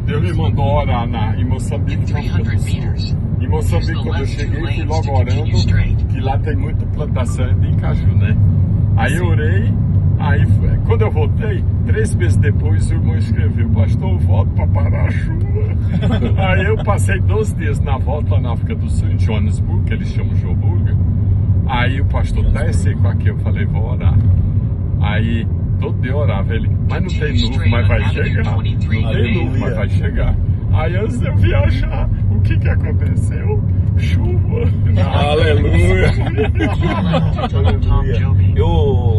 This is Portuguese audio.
Deus me mandou orar em Moçambique. Em Moçambique, quando eu cheguei, fui logo orando, que lá tem muita plantação de caju, né? Aí eu orei, quando eu voltei, 3 meses depois, o irmão escreveu: pastor, eu volto para parar a chuva. Aí eu passei 12 dias na volta lá na África do Sul, em Johannesburg, que eles chamam Joburg. Aí o pastor desce com aqui, eu falei: vou orar. Aí todo dia eu orava, ele: mas não tem nuvem, mas vai chegar. Não tem nuvem, mas vai chegar. Aí antes de eu viajar, o que aconteceu? Chuva. Aleluia. Aleluia. Eu